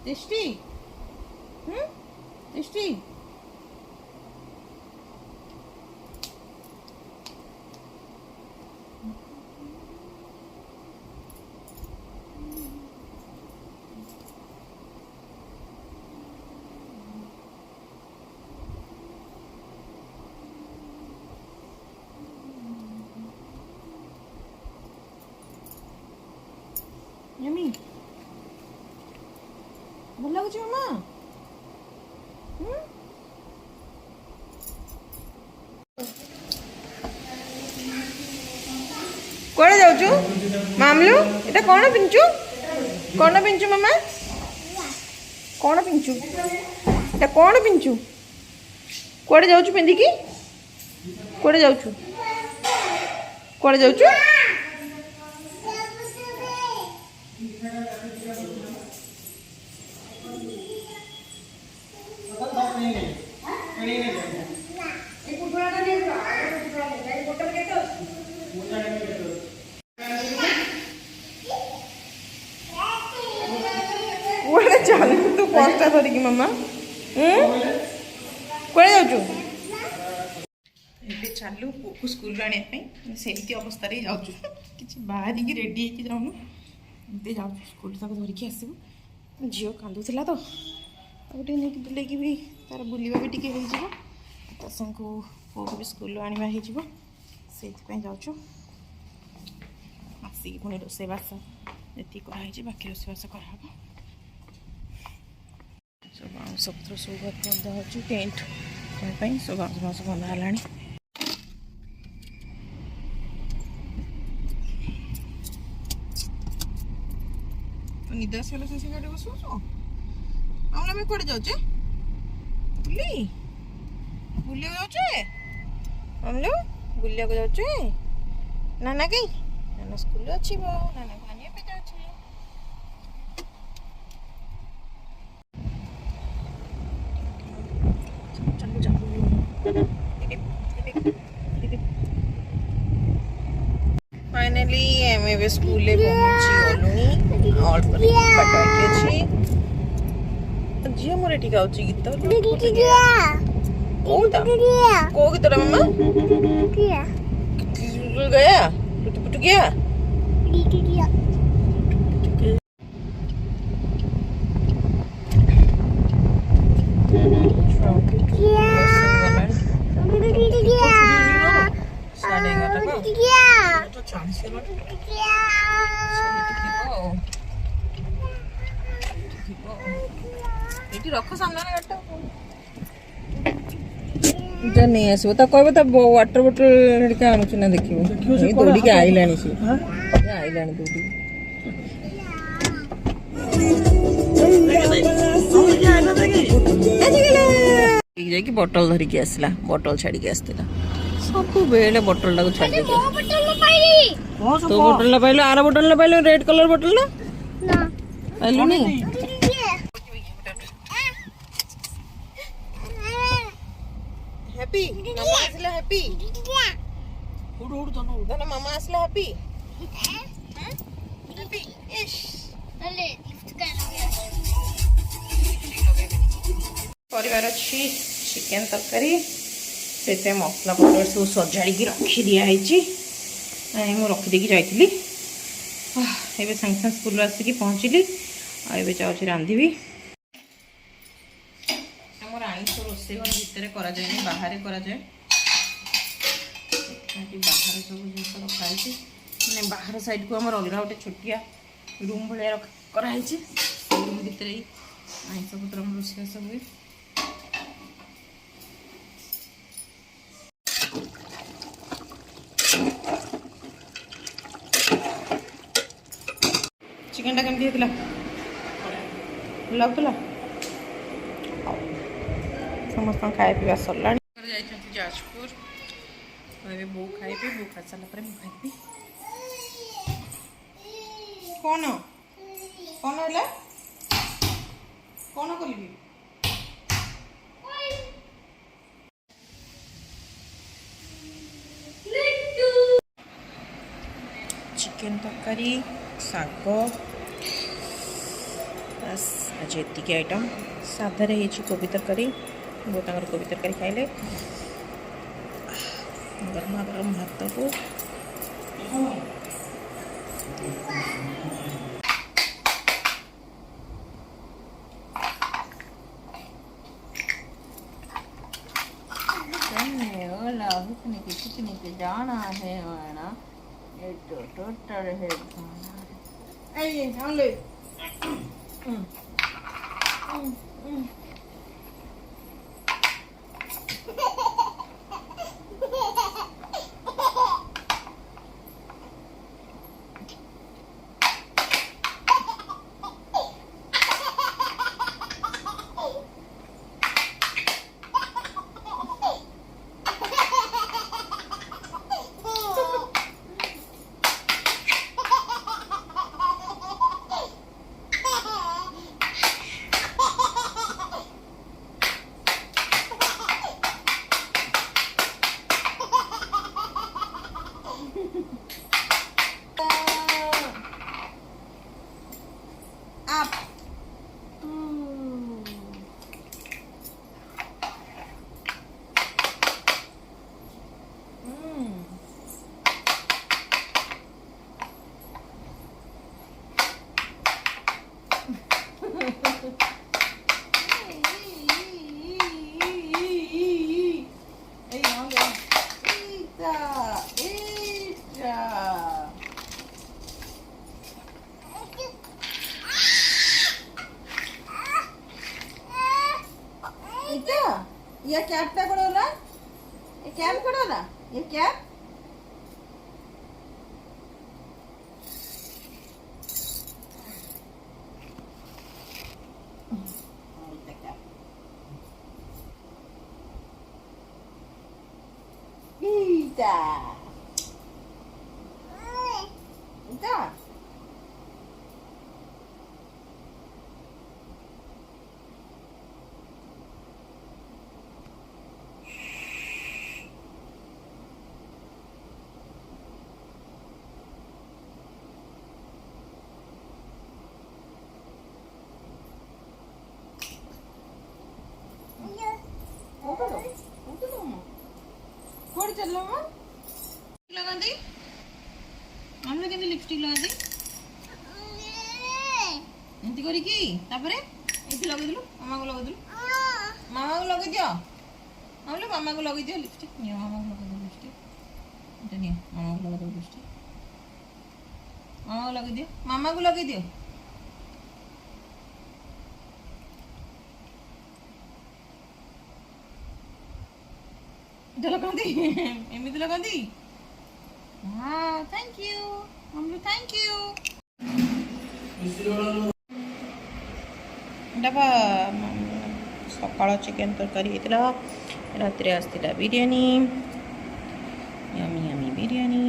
tasty tasty yummy ଭଲ ଲାଗୁଛି ମାମା କୁଆଡ଼େ ଯାଉଛୁ ମାମଲୁ ଏଟା କ'ଣ ପିନ୍ଧୁଛୁ ମାମା କ'ଣ ପିନ୍ଧୁଛୁ ଏଟା କ'ଣ ପିନ୍ଧୁଛୁ କୁଆଡ଼େ ଯାଉଛୁ ପିନ୍ଧିକି କୁଆଡ଼େ ଯାଉଛୁ कुआड़े चल तू पर्सटा धरिकी मामा कुआड़े जाऊँ ए चलू पुकु स्कूल आने सेमती अवस्था जाऊँ कि बाहरिकी रेडी होगी जाऊँ एमती जाऊँ स्कूल तक धरिकी आसबू झील कांदुला तो गोटे नहीं बुले भी तार बुलवा भी टी संग पुओ को भी स्कूल आने से जाऊँ आसिक पुणी रोषेबास जी कराई बाकी रोषेबास कराब सब बाउंसपत्र सब बंधा हो टेंट सब बाउंस बंधा है निद आसगला से गाड़ी बस आम कौटे जाऊे बुली बुलिया जाऊे अमलू बुलिया जाऊे नाना कहीं नाना स्कूल अच्छी नाना को आने पे जाऊे चलो चलो फाइनली एम ए स्कूल पहुंची गलुनी अल्प बाकी अच्छी झील मोर एटी गाँव गीत को गीत मामा गया लुटु पुटु गया रख सामने नहीं आसो तो कह वाटर बोटल क्या आणुच ना देखिए दौड़ी के आईला सी आईला दौड़ी जाकि बोतल धरिकी आसला बोतल छाड़ी आसला सब बेले बोतल टाक छाड़ी तो बोतल पाइल आर बोतल पाइल रेड कलर बोतल पाइल नहीं हैप्पी मामा आसला हैप्पी उड़ उड़ दोनों मामा आसला हैप्पी हैप्पी इश चले लिफ्ट कर परिवार अच्छी चिकन तरकारी से मसला पत्र सब सजाड़ी रखी दिखाई मुझे रखीदे जाइली ए सागे सागे स्कूल आसिक पहुँचली आए जाऊँ रांधि आमर आईस रोसे घर भितर करा जाए बाहर करा जाए बाहर सब जिन रखाई मैंने बाहर साइड को आम अलग गोटे छोटिया रूम भाया कराई रूम भितर आईस पत्र रोषेबास हुए चिकन टा केमती होता लगुला समस्त खाए पीवा सरला जाजपुर बो खाइबे बो खा सारा पर खाइबी कौन कौन है कौन करी चिकन तरकारी साग बस आज एतिक आइटम साधारे होती कोबी तरकारी वो कोबी तरकारी खाइले गरमा गरम भात को पिकनिक जाना है ना ये तो टोटल है जाना है ये कैप कोड़ा ये कैप कोड़ा ये कैप कोड चलो मां लगा दे हम लोग केंदी लिपस्टिक लगा दे एंती करी की तापरे एंती लगा दिलु मामा को लगा दियो हम लोग मामा को लगा दियो लिपस्टिक नियो मामा को लगा दो लिपस्टिक एंती नियो मामा को लगा दो लिपस्टिक मामा को लगा दियो एमती लगाती हाँ थैंक यू हम लोग थैंक यू डबा सकाळ चिकन तरकारी होता रात आसला बिरयानी यमी यमी बिरयानी